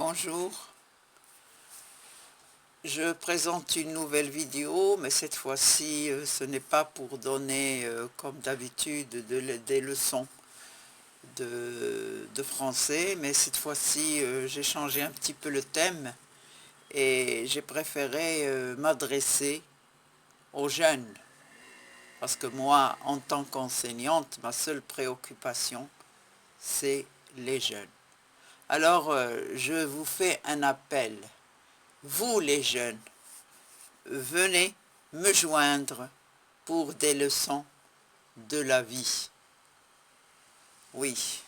Bonjour, je présente une nouvelle vidéo, mais cette fois-ci ce n'est pas pour donner comme d'habitude des leçons de français, mais cette fois-ci j'ai changé un petit peu le thème et j'ai préféré m'adresser aux jeunes, parce que moi en tant qu'enseignante, ma seule préoccupation c'est les jeunes. Alors je vous fais un appel. Vous les jeunes, venez me joindre pour des leçons de la vie. Oui,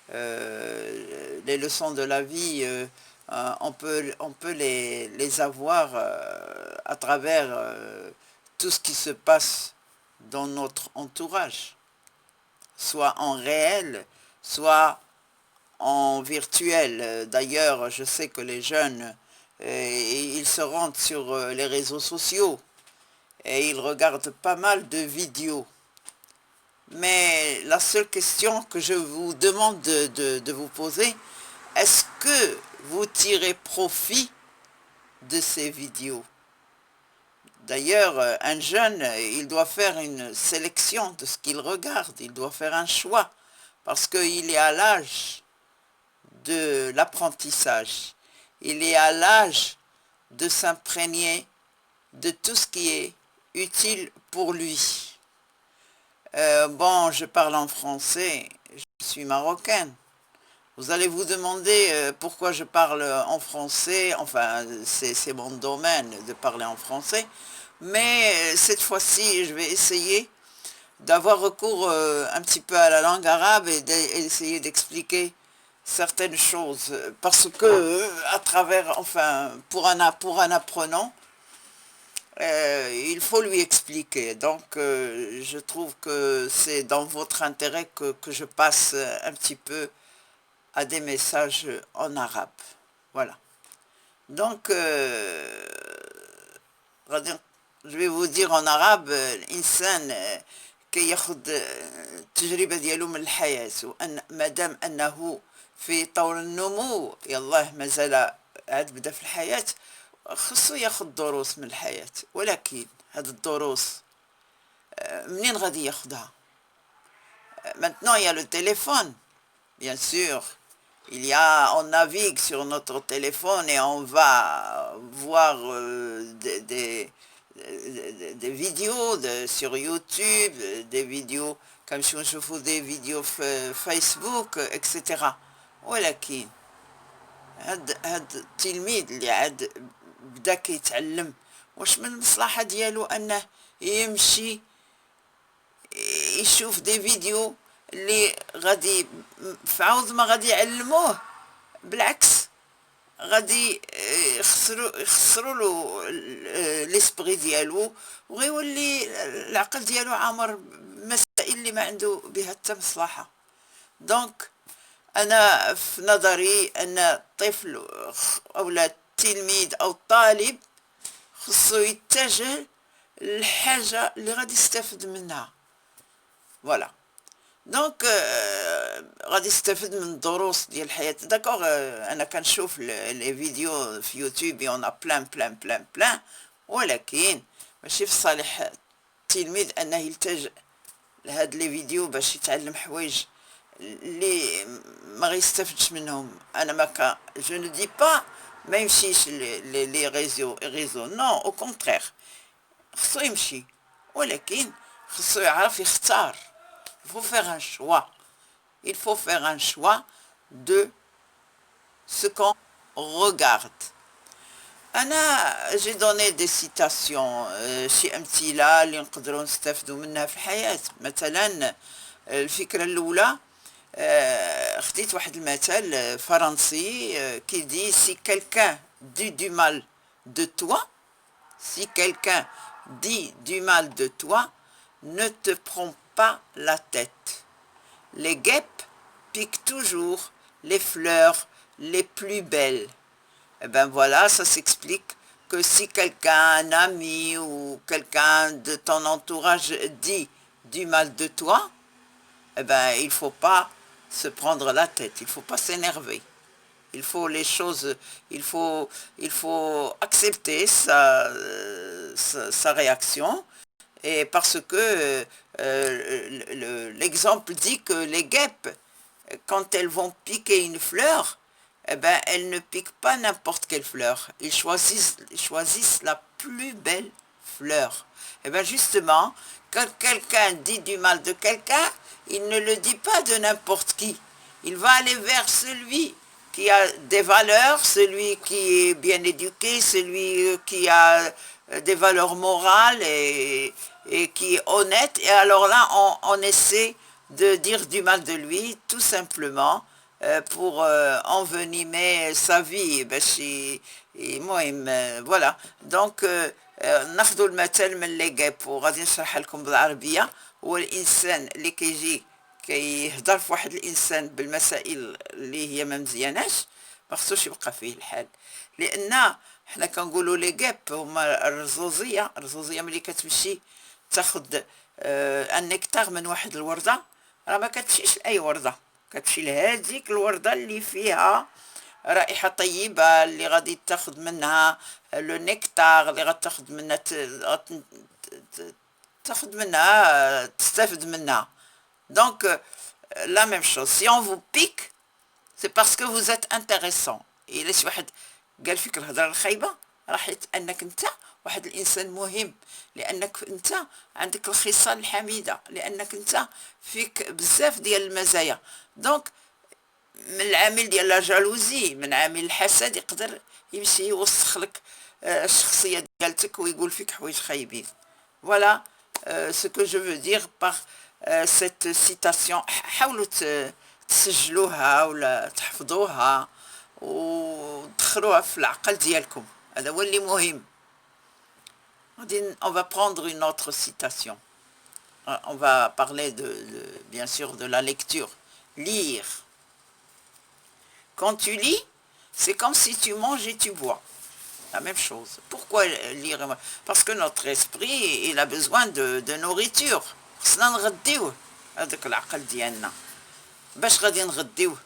les leçons de la vie, on peut les avoir à travers tout ce qui se passe dans notre entourage, soit en réel, soit en virtuel. D'ailleurs, je sais que les jeunes, ils se rendent sur les réseaux sociaux et ils regardent pas mal de vidéos. Mais la seule question que je vous demande de vous poser, est-ce que vous tirez profit de ces vidéos? D'ailleurs, un jeune, il doit faire une sélection de ce qu'il regarde, il doit faire un choix, parce qu'il est à l'âge de l'apprentissage. Il est à l'âge de s'imprégner de tout ce qui est utile pour lui. Bon, je parle en français, je suis marocaine. Vous allez vous demander pourquoi je parle en français, enfin c'est mon domaine de parler en français, mais cette fois-ci je vais essayer d'avoir recours un petit peu à la langue arabe et d'essayer d'expliquer certaines choses, parce que à travers, enfin pour un apprenant, il faut lui expliquer. Donc je trouve que c'est dans votre intérêt que je passe un petit peu à des messages en arabe. Voilà. Donc je vais vous dire en arabe, الإنسان كي ياخد التجربة ديالو من الحياة، وأن مادام أنه في طور النمو يلاه مازال عاد بدا في الحياة، خصو ياخد دروس من الحياة، ولكن هاد الدروس منين غادي ياخدها؟ Maintenant il y a le téléphone, bien sûr. On navigue sur notre téléphone et on va voir des vidéos sur YouTube, des vidéos comme si je fais des vidéos Facebook, etc. ولكن هاد التلميذ اللي عاد بدا كيتعلم، واش من المصلحة ديالو انه يمشي يشوف دي فيديو اللي غادي في عوض ما غادي يعلموه، بالعكس غادي يخسروا له ليسبري ديالو، وغيولي العقل ديالو عامر بمسائل اللي ما عنده بها حتى مصلحه. دونك انا في نظري ان الطفل او التلميذ او الطالب خصو يتجه للحاجه اللي غادي يستافد منها. فوالا. دونك غادي يستافد من الدروس ديال الحياة. داكوغ انا كنشوف لي فيديو في يوتيوب اون بلان، ولكن ماشي في صالح التلميذ انه يلتجئ لهاد لي فيديو باش يتعلم حوايج اللي ما غيستافدش منهم. انا ما جو نو دي با ما يمشيش لي ريزو، نو او كونترير، خصو يمشي، ولكن خصو يعرف يختار. Il faut faire un choix. Il faut faire un choix de ce qu'on regarde. J'ai donné des citations شي أمثلة اللي نقدروا نستافدوا منها في الحياة. مثلا الفكرة الأولى، خديت واحد المثل فرنسي كيدي si quelqu'un dit du mal de toi, si quelqu'un dit du mal de toi, ne te prends pas la tête. Les guêpes piquent toujours les fleurs les plus belles. Et ben voilà, ça s'explique que si quelqu'un, un ami ou quelqu'un de ton entourage dit du mal de toi, eh ben il faut pas se prendre la tête, il faut pas s'énerver. il faut les choses, il faut, il faut accepter sa réaction, et parce que l'exemple dit que les guêpes, quand elles vont piquer une fleur, eh ben, elles ne piquent pas n'importe quelle fleur. Ils choisissent la plus belle fleur. Eh bien justement, quand quelqu'un dit du mal de quelqu'un, il ne le dit pas de n'importe qui. Il va aller vers celui qui a des valeurs, celui qui est bien éduqué, celui qui a des valeurs morales et qui est honnête. Et alors là, on essaie de dire du mal de lui, tout simplement, pour envenimer sa vie. Voilà. Donc, ناخذوا المثل من لي جاب وغادي نشرح لكم بالعربيه. هو الانسان اللي كيجي كيهضر في واحد الانسان بالمسائل اللي هي ما مزياناش ما خصوش يبقى فيه الحال، لان حنا كنقولوا لي جاب هما الرزوزيه ملي كتمشي تاخذ النكتار من واحد الورده، راه ما كتمشيش لاي ورده، كتمشي لهذيك الورده اللي فيها رائحة طيبة، اللي غادي تاخد منها لو نيكتار، اللي غادي تاخد منها تستافد منها. Donc la même chose, si on vous pique c'est parce que vous êtes intéressant. إلا شي واحد قال فيك الهضرة الخايبة راه حيت انك انت واحد الانسان مهم، لانك انت عندك الخصال الحميدة، لانك انت فيك بزاف ديال المزايا. دونك من العامل ديال لا جالوزي، من عامل الحسد، يقدر يمشي يوسخ لك الشخصيه ديالتك ويقول فيك حوايج خايبين. فوالا ce que je veux dire par cette citation. حاولوا تسجلوها ولا تحفظوها وتدخلوها في العقل ديالكم، هذا هو اللي مهم. On va prendre une autre citation. On va parler bien sûr de la lecture. Lire. Quand tu lis, c'est comme si tu manges et tu bois. La même chose. Pourquoi lire? Parce que notre esprit, il a besoin de nourriture. خصنا نغديوه هذاك العقل ديالنا. باش غادي نغديوه؟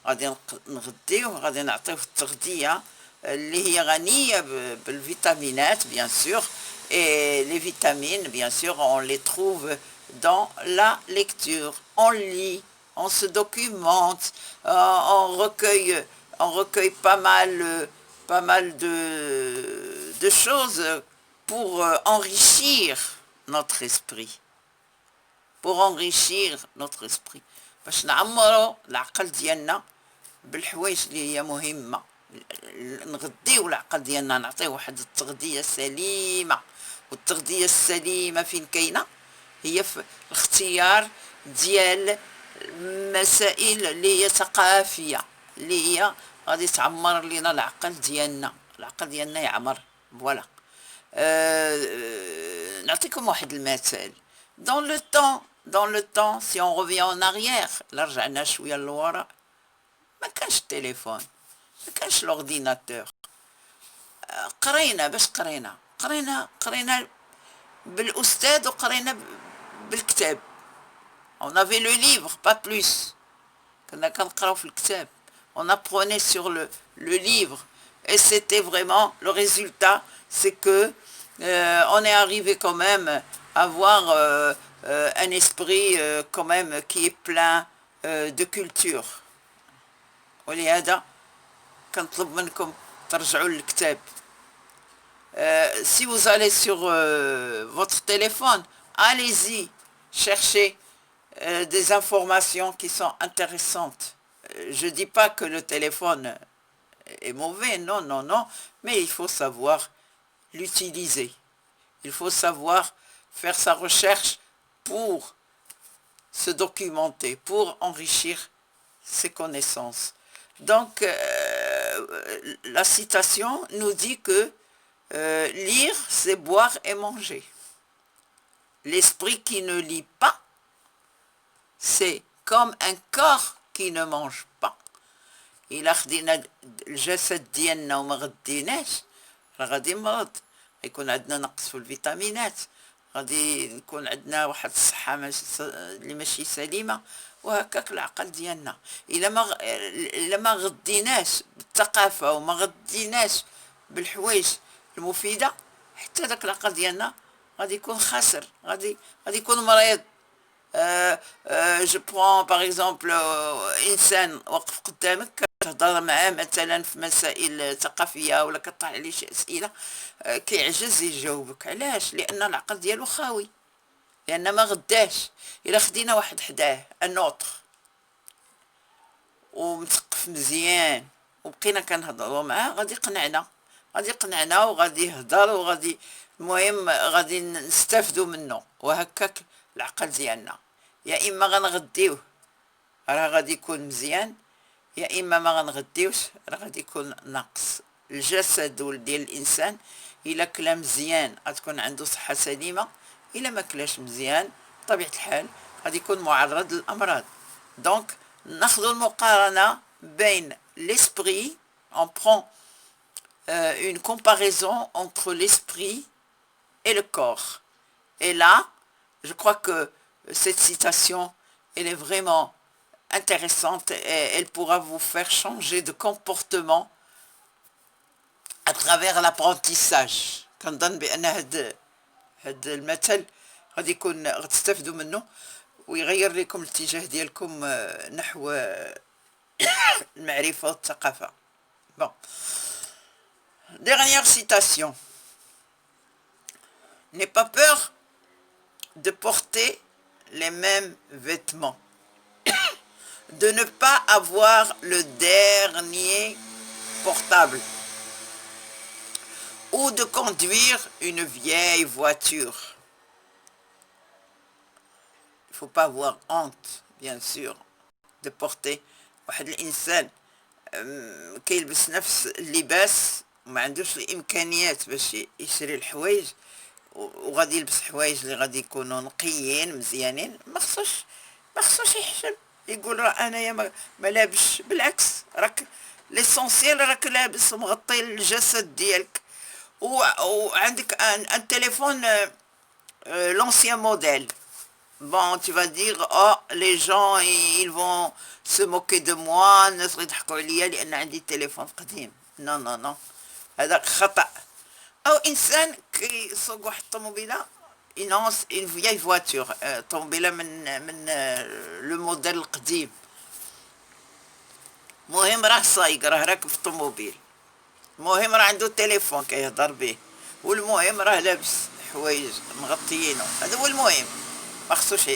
غادي نعطيوه التغذية اللي هي غنية بالفيتامينات bien sûr. Et les vitamines, bien sûr, on les trouve dans la lecture. On lit, on se documente, on recueille pas mal de choses pour enrichir notre esprit. Pour enrichir notre esprit. باش نعمروا العقل ديالنا بالحوايج اللي هي مهمة. نغديو العقل ديالنا، نعطيه واحد التغذية سليمة. والتغذية السليمة فين كاينة؟ هي في الاختيار ديال مسائل اللي هي ثقافية، اللي هي غادي تعمر لنا العقل ديالنا يعمر. فوالا. نعطيكم واحد المثال. dans le temps si on revient en arrière، لا رجعنا شوية للوراء، ما كانش التليفون، ما كانش الاورديناتور. باش قرينا بالاستاذ وقرينا بالكتاب. on avait le livre pas plus. كنا كنقراو في الكتاب. on apprenait sur le livre et c'était vraiment le résultat, c'est que on est arrivé quand même à avoir un esprit quand même qui est plein de culture. ولهذا كنطلب منكم ترجعوا للكتاب. Si vous allez sur votre téléphone, allez-y, cherchez des informations qui sont intéressantes. Je dis pas que le téléphone est mauvais, non, mais il faut savoir l'utiliser. Il faut savoir faire sa recherche pour se documenter, pour enrichir ses connaissances. Donc, la citation nous dit que lire, c'est boire et manger. L'esprit qui ne lit pas, c'est comme un corps qui ne mange pas. إلا خدينا الجسد ديالنا وما غديناش راه غادي نمرض، يكون عندنا نقص في الفيتامينات، غادي نكون عندنا واحد الصحة اللي ماشي سليمة، وهكاك العقل ديالنا. إلا ما غديناش الثقافة وما غديناش بالحوايج المفيدة، حتى داك العقل ديالنا غادي يكون خاسر، غادي يكون مريض. جو برون باغ اكزومبل انسان واقف قدامك كتهضر معاه مثلا في مسائل ثقافيه ولا كطرح عليه شي اسئله، كيعجز يجاوبك. علاش؟ لان العقل ديالو خاوي، لان ما غداش. الا خدينا واحد حداه انوتر ومثقف مزيان وبقينا كنهضروا معاه، غادي يقنعنا وغادي يهضر وغادي، المهم غادي نستافدوا منه. وهكاك العقل ديالنا، يا اما غنغديوه راه غادي يكون مزيان، يا اما ما غنغديوش راه غادي يكون ناقص. الجسد ديال الانسان الا كلا مزيان غتكون عنده صحه سليمه، الا ما كلاش مزيان بطبيعه الحال غادي يكون معرض للامراض. دونك ناخذ المقارنه بين l'esprit, on prend une comparaison entre l'esprit et le corps. Et là, je crois que cette citation, elle est vraiment intéressante et elle pourra vous faire changer de comportement à travers l'apprentissage. كنظن بأن هاد المثل غادي يكون غتستافدوا منه ويغير لكم الاتجاه ديالكم نحو المعرفة والثقافة. Bon. Dernière citation. N'aie pas peur de porter les mêmes vêtements, de ne pas avoir le dernier portable ou de conduire une vieille voiture. Il ne faut pas avoir honte, bien sûr, de porter. واحد الإنسان كيلبس نفس اللباس وما عندوش الإمكانيات باش يشري الحوايج، وغادي يلبس حوايج اللي غادي يكونوا نقيين مزيانين، ما خصوش يحشم يقول راه انايا ما لابش. بالعكس، راك ليسونسيال راك لابس ومغطي الجسد ديالك، وعندك ان تليفون l'ancien modèle. Bon, tu vas dire, oh, les gens, ils vont se moquer de moi, الناس غيضحكوا عليا لأن عندي تليفون قديم. Non, non, non. هذاك خطأ. أو إنسان كيسوق واحد الطوموبيلة، ينونس une vieille voiture، طوموبيلة من لو موديل القديم. مهم راه سايق، راه راكب في الطوموبيل، المهم راه عنده تليفون كيهضر به، والمهم راه لابس حوايج مغطيينه. هذا هو المهم. ما خصوش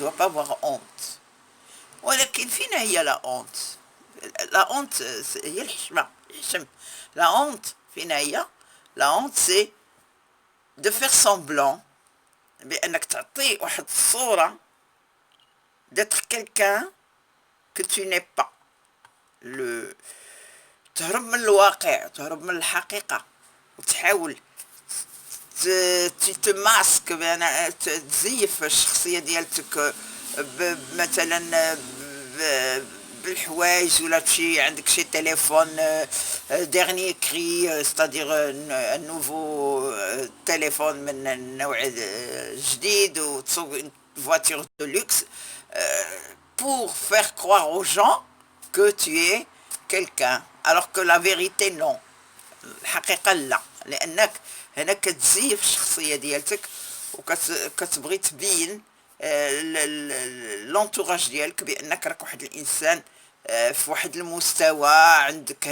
doit pas avoir honte. ولكن فين هي لا honte؟ لا honte هي الحشمة، الحشم. لا honte فين هي؟ لا honte c'est de faire semblant بأنك تعطي واحد الصورة d'être quelqu'un que tu n'es pas. تهرب من الواقع، تهرب من الحقيقة، وتحاول تماسك بأن تزيف الشخصية ديالتك مثلا بالحوايج، ولا تمشي عندك شي تليفون ديرني كري، ستادير نوفو تليفون من النوع جديد، وتسوق فواتور دو لوكس pour faire croire aux gens que tu es quelqu'un alors que la vérité non. الحقيقة لا، لأنك هنا كتزيف الشخصية ديالتك وكتبغي تبين لونتوراج ديالك بأنك راك واحد الإنسان في واحد المستوى، عندك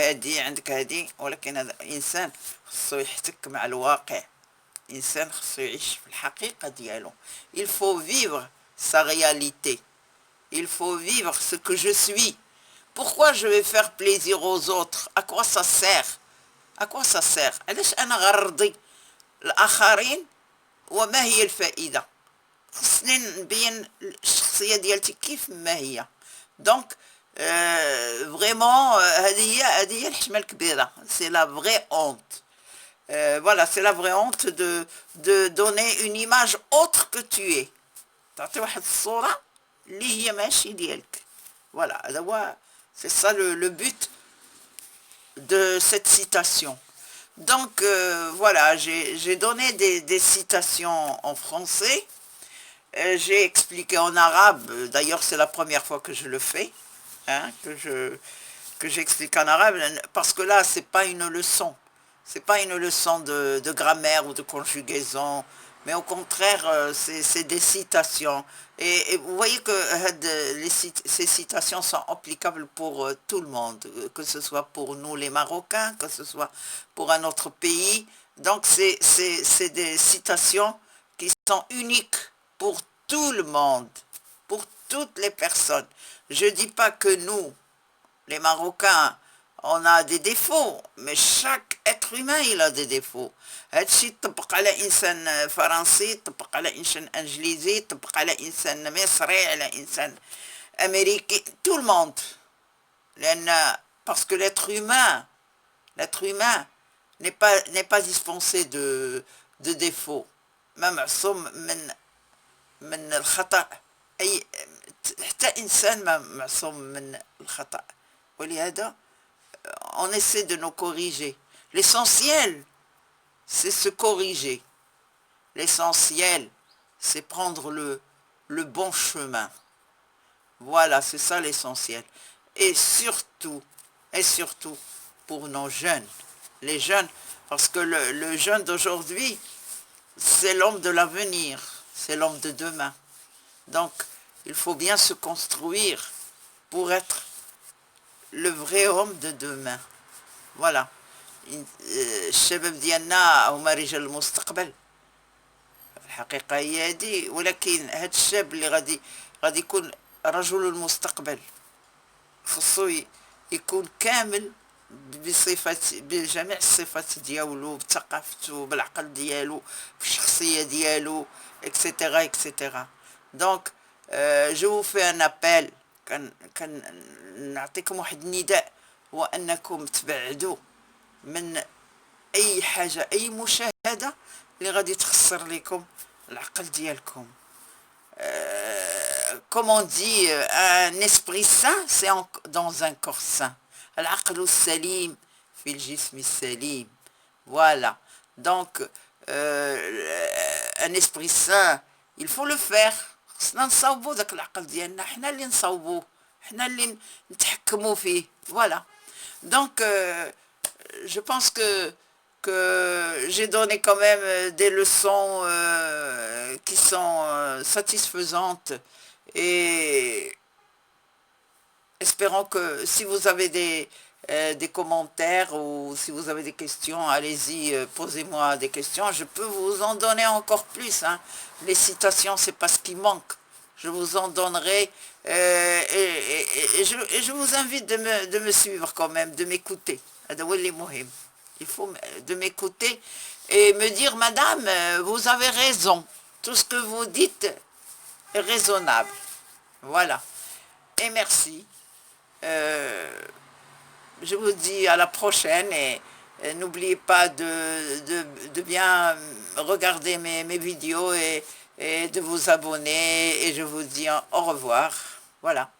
هادي، ولكن هذا إنسان خصو يحتك مع الواقع، إنسان خصو يعيش في الحقيقة ديالو. il faut vivre sa réalité, il faut vivre ce que je suis. Pourquoi je vais faire plaisir aux autres? À quoi ça sert? À quoi ça sert؟ علاش أنا غنرضي الآخرين وما هي الفائدة؟ خصني نبين الشخصية ديالتي كيف ما هي. دونك فريمون هذه هي الحشمة الكبيرة. سي لا فري اونت. Voilà, c'est la vraie honte de donner une image autre que tu es. تعطي واحد الصورة اللي هي ماشي ديالك. Voilà, هذا هو، c'est ça le but de cette citation. Donc voilà, j'ai donné des citations en français, j'ai expliqué en arabe. D'ailleurs c'est la première fois que je le fais, hein, que j'explique en arabe, parce que là, c'est pas une leçon. C'est pas une leçon de grammaire ou de conjugaison, mais au contraire, c'est des citations. Et vous voyez que ces citations sont applicables pour tout le monde, que ce soit pour nous les Marocains, que ce soit pour un autre pays. Donc c'est des citations qui sont uniques pour tout le monde, pour toutes les personnes. Je ne dis pas que nous, les Marocains, on a des défauts, mais chaque être humain, il a des défauts. هادشي يطبق على إنسان فرنسي، يطبق على إنسان إنجليزي، يطبق على إنسان مصري، على إنسان أمريكي، tout le monde. Parce que l'être humain n'est pas dispensé de défauts. ما معصوم من الخطأ. أي حتى إنسان ما معصوم من الخطأ. ولهذا on essaie de nous corriger. L'essentiel, c'est se corriger. L'essentiel, c'est prendre le bon chemin. Voilà, c'est ça l'essentiel. Et surtout, pour nos jeunes. Les jeunes, parce que le jeune d'aujourd'hui, c'est l'homme de l'avenir, c'est l'homme de demain. Donc, il faut bien se construire pour être le vrai homme de demain. Voilà. الشباب ديالنا هما رجال المستقبل، الحقيقة هي هادي، ولكن هاد الشاب اللي غادي يكون رجل المستقبل خصو يكون كامل بجميع الصفات ديالو، بثقافته، بالعقل ديالو، بالشخصية ديالو، etc etc. Donc je vous fais un appel، كان نعطيكم واحد النداء، هو أنكم تبعدوا من أي حاجة، أي مشاهدة اللي غادي تخسر لكم العقل ديالكم. Comme on dit, un esprit sain, c'est dans un corps sain. العقل السليم في الجسم السليم. Voilà. Donc, un esprit sain, il faut le faire. خصنا نصاوبوا داك العقل ديالنا، حنا اللي نصاوبوه، حنا اللي نتحكموا فيه. Voilà. Donc, je pense que j'ai donné quand même des leçons qui sont satisfaisantes, et espérons que si vous avez des commentaires ou si vous avez des questions, allez-y, posez-moi des questions, je peux vous en donner encore plus, hein. Les citations, c'est pas ce qui manque, je vous en donnerai, et je vous invite de me suivre quand même, de m'écouter. Il faut de m'écouter et me dire, madame, vous avez raison, tout ce que vous dites est raisonnable. Voilà. Et merci. Je vous dis à la prochaine, et n'oubliez pas de bien regarder mes vidéos et de vous abonner, et je vous dis au revoir. Voilà.